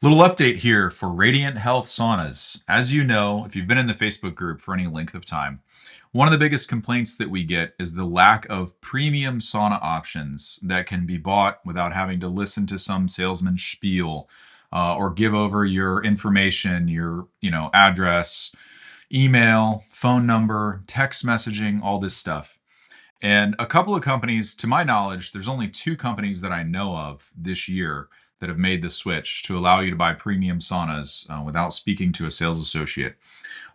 Little update here for Radiant Health saunas. As you know, if you've been in the Facebook group for any length of time, one of the biggest complaints that we get is the lack of premium sauna options that can be bought without having to listen to some salesman spiel or give over your information, your address, email, phone number, text messaging, all this stuff. And a couple of companies, to my knowledge, there's only two companies that I know of this year that have made the switch to allow you to buy premium saunas without speaking to a sales associate.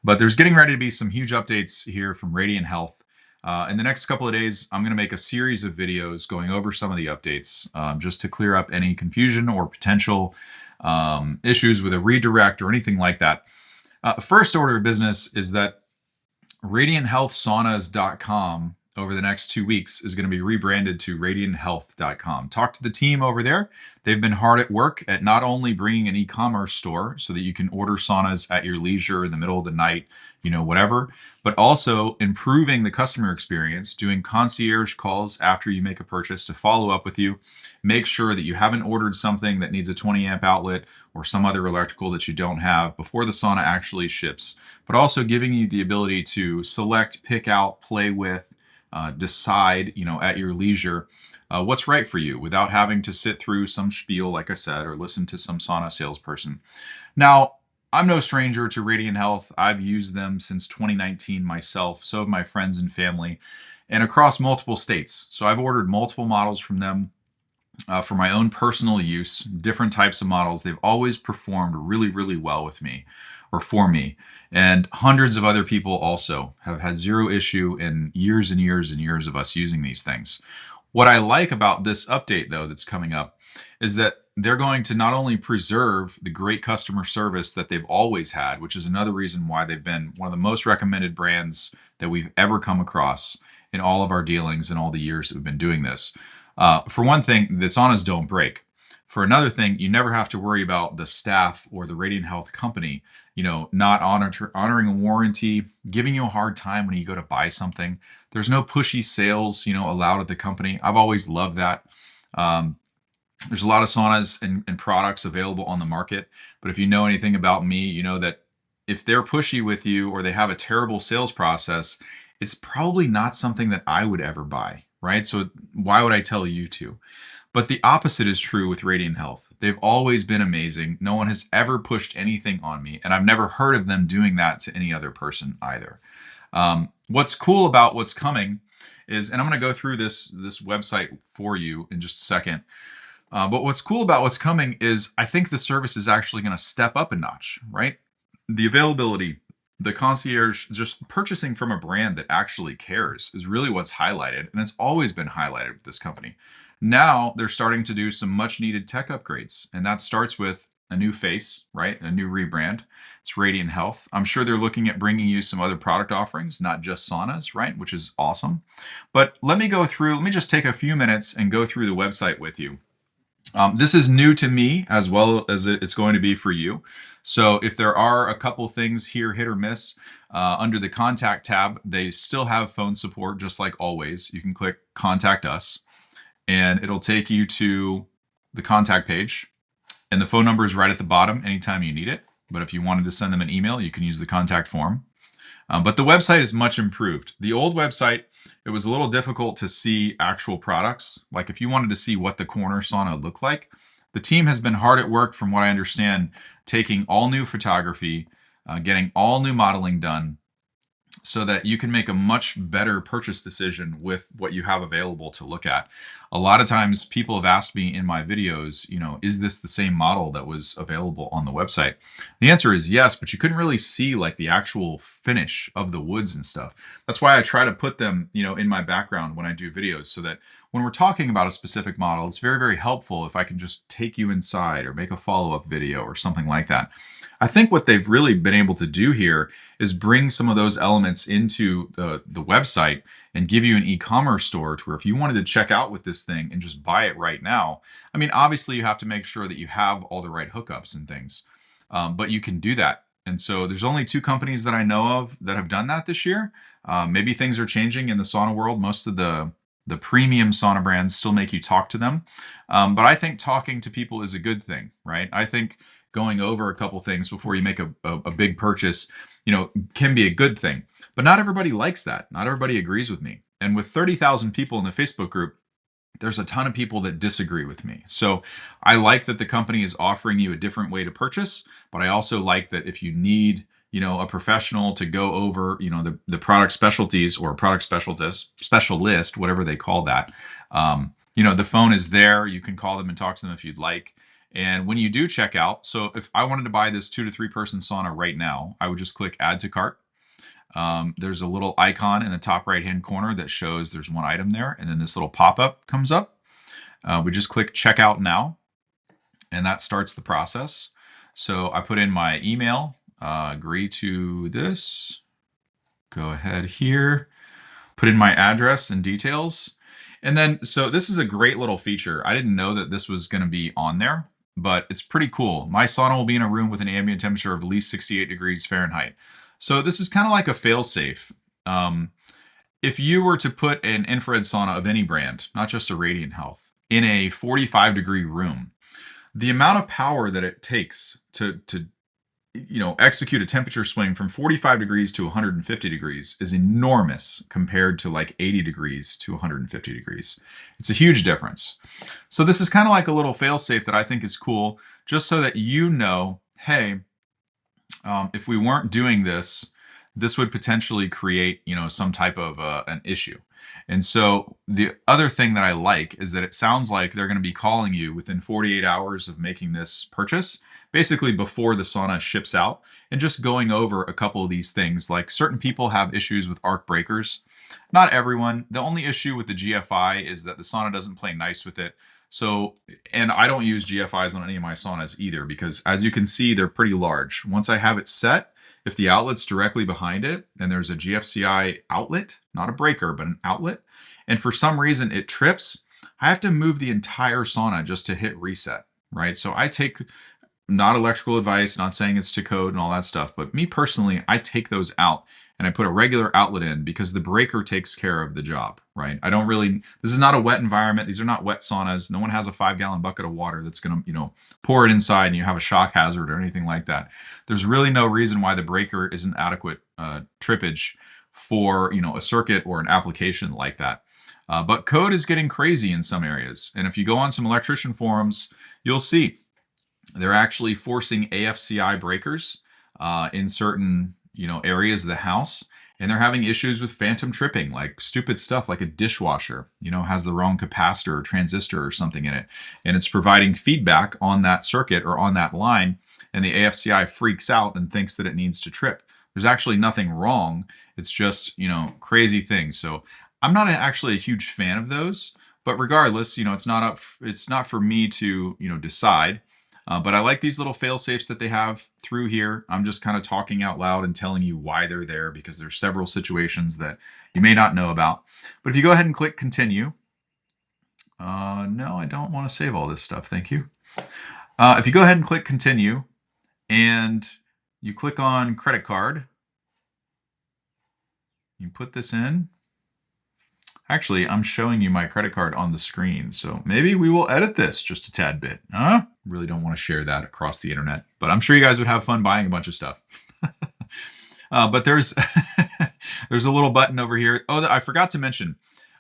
But there's getting ready to be some huge updates here from Radiant Health. In the next couple of days, I'm going to make a series of videos going over some of the updates just to clear up any confusion or potential issues with a redirect or anything like that. First order of business is that radianthealthsaunas.com over the next 2 weeks is going to be rebranded to radianthealth.com. Talk to the team over there. They've been hard at work at not only bringing an e-commerce store so that you can order saunas at your leisure in the middle of the night, whatever, but also improving the customer experience, doing concierge calls after you make a purchase to follow up with you, make sure that you haven't ordered something that needs a 20 amp outlet or some other electrical that you don't have before the sauna actually ships, but also giving you the ability to select, pick out, play with, decide, at your leisure, what's right for you without having to sit through some spiel, like I said, or listen to some sauna salesperson. Now, I'm no stranger to Radiant Health. I've used them since 2019 myself. So have my friends and family, and across multiple states. So I've ordered multiple models from them for my own personal use, different types of models. They've always performed really, really well with me or for me. And hundreds of other people also have had zero issue in years and years and years of us using these things. What I like about this update, though, that's coming up is that they're going to not only preserve the great customer service that they've always had, which is another reason why they've been one of the most recommended brands that we've ever come across in all of our dealings in all the years that we've been doing this. For one thing, the saunas don't break. For another thing, you never have to worry about the staff or the Radiant Health company, not honoring a warranty, giving you a hard time when you go to buy something. There's no pushy sales, allowed at the company. I've always loved that. There's a lot of saunas and products available on the market, but if you know anything about me, you know that if they're pushy with you or they have a terrible sales process, it's probably not something that I would ever buy, right? So why would I tell you to? But the opposite is true with Radiant Health. They've always been amazing. No one has ever pushed anything on me, and I've never heard of them doing that to any other person either. What's cool about what's coming is, and I'm going to go through this website for you in just a second. But what's cool about what's coming is I think the service is actually going to step up a notch, right? The availability, the concierge, just purchasing from a brand that actually cares is really what's highlighted. And it's always been highlighted with this company. Now they're starting to do some much needed tech upgrades. And that starts with a new face, right? A new rebrand. It's Radiant Health. I'm sure they're looking at bringing you some other product offerings, not just saunas, right? Which is awesome. But let me just take a few minutes and go through the website with you. This is new to me as well as it's going to be for you. So if there are a couple things here hit or miss, under the contact tab, they still have phone support just like always. You can click contact us and it'll take you to the contact page, and the phone number is right at the bottom anytime you need it. But if you wanted to send them an email, you can use the contact form. But the website is much improved. The old website, it was a little difficult to see actual products. Like if you wanted to see what the corner sauna looked like, the team has been hard at work, from what I understand, taking all new photography, getting all new modeling done so that you can make a much better purchase decision with what you have available to look at. A lot of times people have asked me in my videos, is this the same model that was available on the website? The answer is yes, but you couldn't really see like the actual finish of the woods and stuff. That's why I try to put them, in my background when I do videos, so that when we're talking about a specific model, it's very, very helpful if I can just take you inside or make a follow-up video or something like that. I think what they've really been able to do here is bring some of those elements into the website and give you an e-commerce store to where if you wanted to check out with this thing and just buy it right now, I mean, obviously you have to make sure that you have all the right hookups and things, but you can do that. And so there's only two companies that I know of that have done that this year. Maybe things are changing in the sauna world. Most of the premium sauna brands still make you talk to them. But I think talking to people is a good thing, right? I think going over a couple things before you make a big purchase, can be a good thing. But not everybody likes that. Not everybody agrees with me. And with 30,000 people in the Facebook group, there's a ton of people that disagree with me. So I like that the company is offering you a different way to purchase, but I also like that if you need, a professional to go over, the product specialties or product specialist, whatever they call that, the phone is there. You can call them and talk to them if you'd like. And when you do check out, so if I wanted to buy this 2 to 3 person sauna right now, I would just click add to cart. There's a little icon in the top right hand corner that shows there's one item there, and then this little pop-up comes up. We just click checkout now, and that starts the process. So I put in my email, agree to this, go ahead here, put in my address and details. And then, so this is a great little feature. I didn't know that this was going to be on there, but it's pretty cool. My sauna will be in a room with an ambient temperature of at least 68 degrees Fahrenheit. So this is kind of like a fail-safe. If you were to put an infrared sauna of any brand, not just a Radiant Health, in a 45-degree room, the amount of power that it takes to execute a temperature swing from 45 degrees to 150 degrees is enormous compared to like 80 degrees to 150 degrees. It's a huge difference. So this is kind of like a little fail-safe that I think is cool, just so that hey, if we weren't doing this, this would potentially create, some type of an issue. And so the other thing that I like is that it sounds like they're going to be calling you within 48 hours of making this purchase, basically before the sauna ships out, and just going over a couple of these things. Like certain people have issues with arc breakers. Not everyone. The only issue with the GFI is that the sauna doesn't play nice with it. So, and I don't use GFIs on any of my saunas either, because as you can see, they're pretty large. Once I have it set, if the outlet's directly behind it and there's a GFCI outlet, not a breaker, but an outlet, and for some reason it trips, I have to move the entire sauna just to hit reset, right? So I take, not electrical advice, not saying it's to code and all that stuff, but me personally, I take those out and I put a regular outlet in because the breaker takes care of the job, right? This is not a wet environment. These are not wet saunas. No one has a 5-gallon bucket of water that's going to, pour it inside and you have a shock hazard or anything like that. There's really no reason why the breaker isn't adequate trippage for, a circuit or an application like that. But code is getting crazy in some areas. And if you go on some electrician forums, you'll see they're actually forcing AFCI breakers in certain areas of the house, and they're having issues with phantom tripping, like stupid stuff like a dishwasher, has the wrong capacitor or transistor or something in it, and it's providing feedback on that circuit or on that line, and the AFCI freaks out and thinks that it needs to trip. There's actually nothing wrong. It's just, crazy things. So I'm not actually a huge fan of those, but regardless, it's not for me to, decide. But I like these little fail safes that they have through here. I'm just kind of talking out loud and telling you why they're there, because there's several situations that you may not know about. But if you go ahead and click continue, no, I don't want to save all this stuff. Thank you. If you go ahead and click continue and you click on credit card, you put this in. Actually, I'm showing you my credit card on the screen, so maybe we will edit this just a tad bit. Really don't want to share that across the internet, but I'm sure you guys would have fun buying a bunch of stuff. But there's there's a little button over here. Oh, I forgot to mention,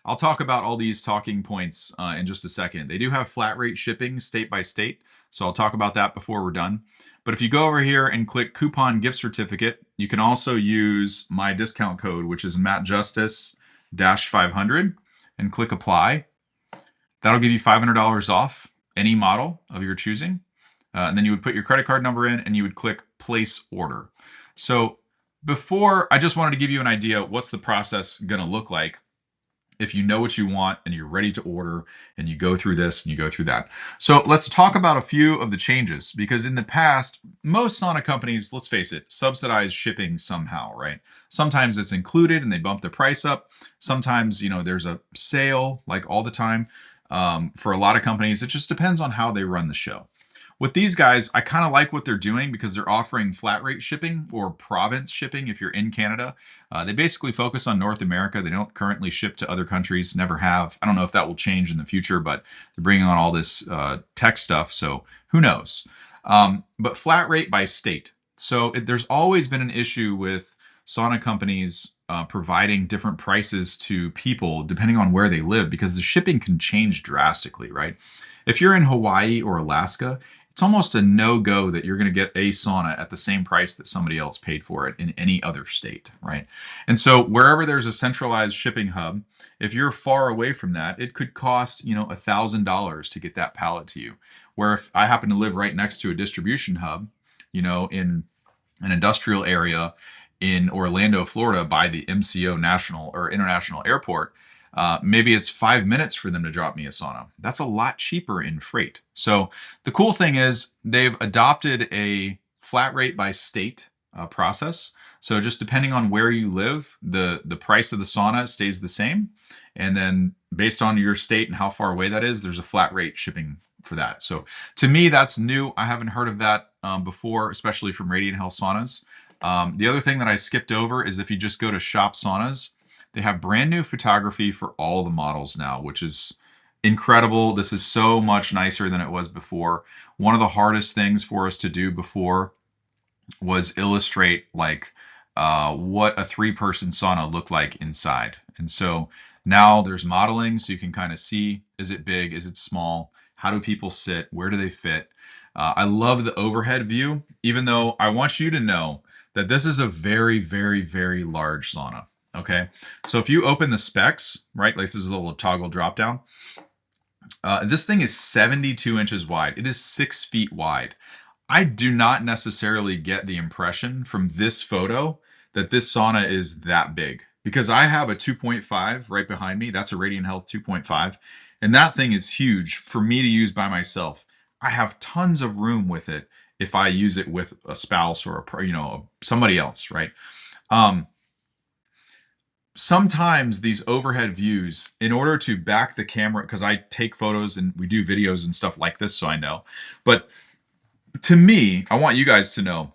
I'll talk about all these talking points in just a second. They do have flat rate shipping state by state, so I'll talk about that before we're done. But if you go over here and click coupon gift certificate, you can also use my discount code, which is MattJustice-500, and click apply. That'll give you $500 off any model of your choosing. And then you would put your credit card number in and you would click place order. So before, I just wanted to give you an idea what's the process gonna look like if you know what you want and you're ready to order and you go through this and you go through that. So let's talk about a few of the changes, because in the past, most sauna companies, let's face it, subsidize shipping somehow, right? Sometimes it's included and they bump the price up. Sometimes, there's a sale like all the time. For a lot of companies, it just depends on how they run the show. With these guys, I kind of like what they're doing because they're offering flat rate shipping or province shipping if you're in Canada. They basically focus on North America. They don't currently ship to other countries, never have. I don't know if that will change in the future, but they're bringing on all this tech stuff, so who knows? But flat rate by state. So there's always been an issue with sauna companies providing different prices to people depending on where they live because the shipping can change drastically, right? If you're in Hawaii or Alaska, it's almost a no-go that you're going to get a sauna at the same price that somebody else paid for it in any other state, right? And so wherever there's a centralized shipping hub, if you're far away from that, it could cost, $1,000 to get that pallet to you. Where if I happen to live right next to a distribution hub, in an industrial area in Orlando, Florida, by the MCO National or International Airport, maybe it's 5 minutes for them to drop me a sauna. That's a lot cheaper in freight. So the cool thing is they've adopted a flat rate by state process. So just depending on where you live, the price of the sauna stays the same. And then based on your state and how far away that is, there's a flat rate shipping for that. So to me, that's new. I haven't heard of that before, especially from Radiant Health Saunas. The other thing that I skipped over is if you just go to Shop Saunas, they have brand new photography for all the models now, which is incredible. This is so much nicer than it was before. One of the hardest things for us to do before was illustrate like what a 3-person sauna looked like inside. And so now there's modeling, so you can kind of see, is it big, is it small, how do people sit, where do they fit. I love the overhead view, even though I want you to know that this is a very, very, very large sauna. Okay, so if you open the specs, right, like this is a little toggle drop down. This thing is 72 inches wide. It is 6 feet wide. I do not necessarily get the impression from this photo that this sauna is that big because I have a 2.5 right behind me. That's a Radiant Health 2.5, and that thing is huge for me to use by myself. I have tons of room with it if I use it with a spouse or somebody else, right? Sometimes these overhead views, in order to back the camera, because I take photos and we do videos and stuff like this, so I know. But to me, I want you guys to know,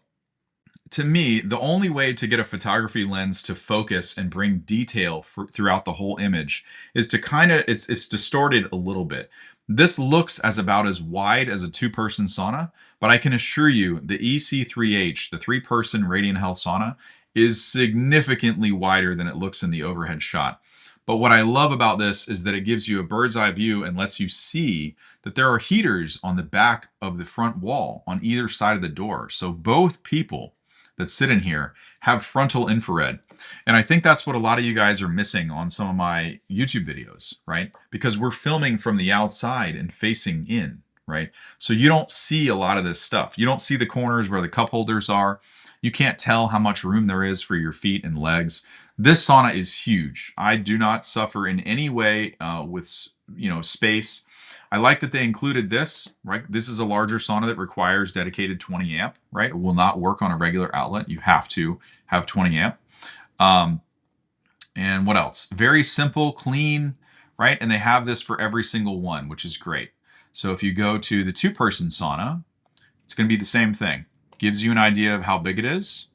to me, the only way to get a photography lens to focus and bring detail throughout the whole image is to it's distorted a little bit. This looks about as wide as a 2-person sauna, but I can assure you the EC3H, the 3-person Radiant Health sauna, is significantly wider than it looks in the overhead shot. But what I love about this is that it gives you a bird's eye view and lets you see that there are heaters on the back of the front wall on either side of the door. So both people that sit in here have frontal infrared. And I think that's what a lot of you guys are missing on some of my YouTube videos, right? Because we're filming from the outside and facing in, right? So you don't see a lot of this stuff. You don't see the corners where the cup holders are. You can't tell how much room there is for your feet and legs. This sauna is huge. I do not suffer in any way with space. I like that they included this, right? This is a larger sauna that requires dedicated 20 amp, right? It will not work on a regular outlet. You have to have 20 amp. And what else? Very simple, clean, right? And they have this for every single one, which is great. So if you go to the 2-person sauna, it's going to be the same thing. Gives you an idea of how big it is,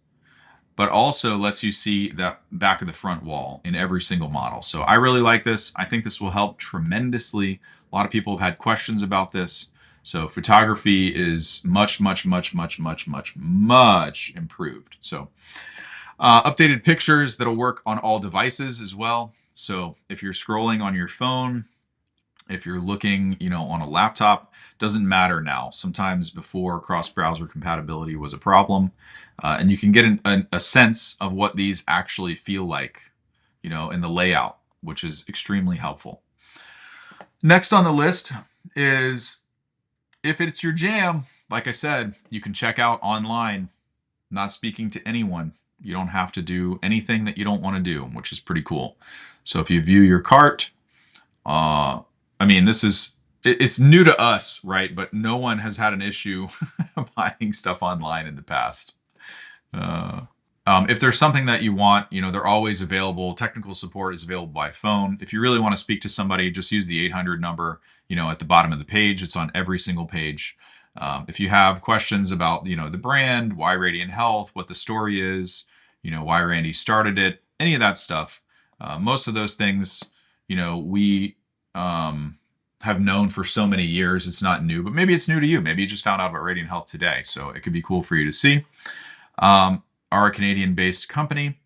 but also lets you see that back of the front wall in every single model. So I really like this. I think this will help tremendously. A lot of people have had questions about this. So photography is much, much, much, much, much, much, much improved. So updated pictures that'll work on all devices as well. So if you're scrolling on your phone, if you're looking, on a laptop, doesn't matter now. Sometimes before, cross-browser compatibility was a problem. And you can get a sense of what these actually feel like, in the layout, which is extremely helpful. Next on the list is, if it's your jam, like I said, you can check out online, not speaking to anyone. You don't have to do anything that you don't want to do, which is pretty cool. So if you view your cart, it's new to us, right? But no one has had an issue buying stuff online in the past. If there's something that you want, they're always available. Technical support is available by phone. If you really want to speak to somebody, just use the 800 number, at the bottom of the page. It's on every single page. If you have questions about, the brand, why Radiant Health, what the story is, why Randy started it, any of that stuff, most of those things, we have known for so many years. It's not new, but maybe it's new to you. Maybe you just found out about Radiant Health today. So it could be cool for you to see. Are a Canadian-based company.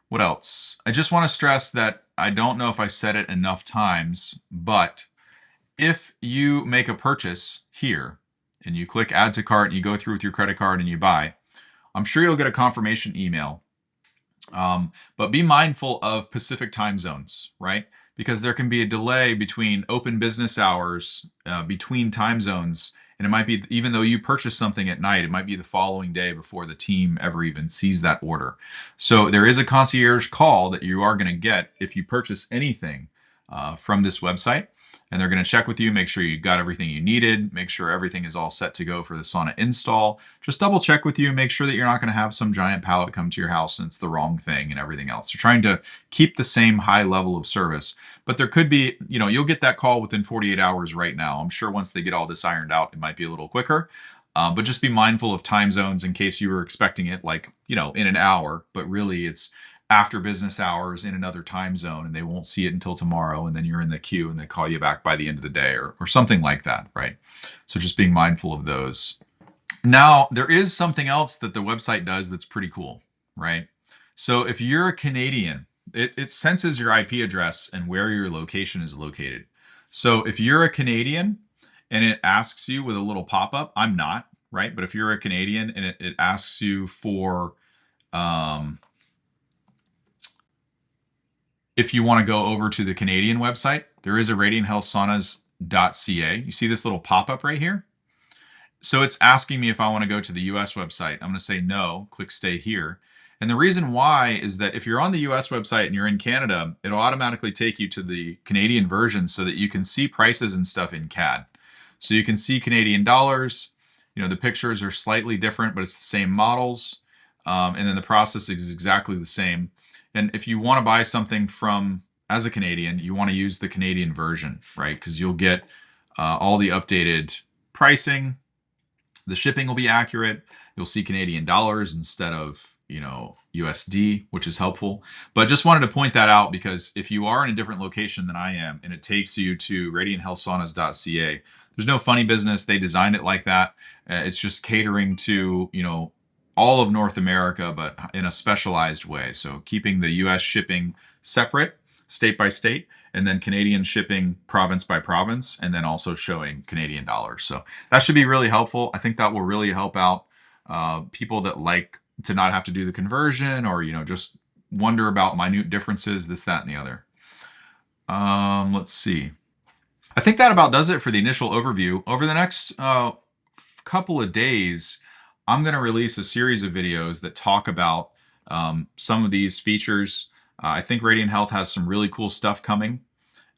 What else? I just want to stress that I don't know if I said it enough times, but if you make a purchase here and you click add to cart and you go through with your credit card and you buy, I'm sure you'll get a confirmation email. But be mindful of Pacific time zones, right? Because there can be a delay between open business hours, between time zones. And it might be, even though you purchase something at night, it might be the following day before the team ever even sees that order. So there is a concierge call that you are going to get if you purchase anything from this website. And they're going to check with you, make sure you got everything you needed, make sure everything is all set to go for the sauna install. Just double check with you, make sure that you're not going to have some giant pallet come to your house and it's the wrong thing and everything else. You're trying to keep the same high level of service. But there could be, you'll get that call within 48 hours right now. I'm sure once they get all this ironed out, it might be a little quicker. But just be mindful of time zones in case you were expecting it in an hour, but really it's after business hours in another time zone and they won't see it until tomorrow, and then you're in the queue and they call you back by the end of the day or something like that, right? So just being mindful of those. Now, there is something else that the website does that's pretty cool, right? So if you're a Canadian, it senses your IP address and where your location is located. So if you're a Canadian and it asks you with a little pop-up, I'm not, right? But if you're a Canadian and it asks you for if you want to go over to the Canadian website, there is a radianthealthsaunas.ca. You see this little pop-up right here? So it's asking me if I want to go to the US website. I'm going to say no, click stay here. And the reason why is that if you're on the US website and you're in Canada, it'll automatically take you to the Canadian version so that you can see prices and stuff in CAD. So you can see Canadian dollars. The pictures are slightly different, but it's the same models. And then the process is exactly the same. And if you want to buy something as a Canadian, you want to use the Canadian version, right? Because you'll get all the updated pricing. The shipping will be accurate. You'll see Canadian dollars instead of, USD, which is helpful. But just wanted to point that out because if you are in a different location than I am and it takes you to radianthealthsaunas.ca, there's no funny business. They designed it like that. It's just catering to, all of North America, but in a specialized way. So keeping the US shipping separate, state by state, and then Canadian shipping province by province, and then also showing Canadian dollars. So that should be really helpful. I think that will really help out people that like to not have to do the conversion or, just wonder about minute differences, this, that, and the other. Let's see. I think that about does it for the initial overview. Over the next couple of days, I'm going to release a series of videos that talk about some of these features. I think Radiant Health has some really cool stuff coming.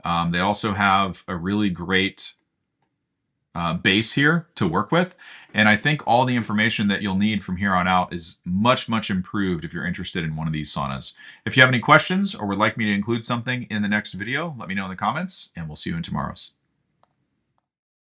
They also have a really great base here to work with. And I think all the information that you'll need from here on out is much, much improved if you're interested in one of these saunas. If you have any questions or would like me to include something in the next video, let me know in the comments, and we'll see you in tomorrow's.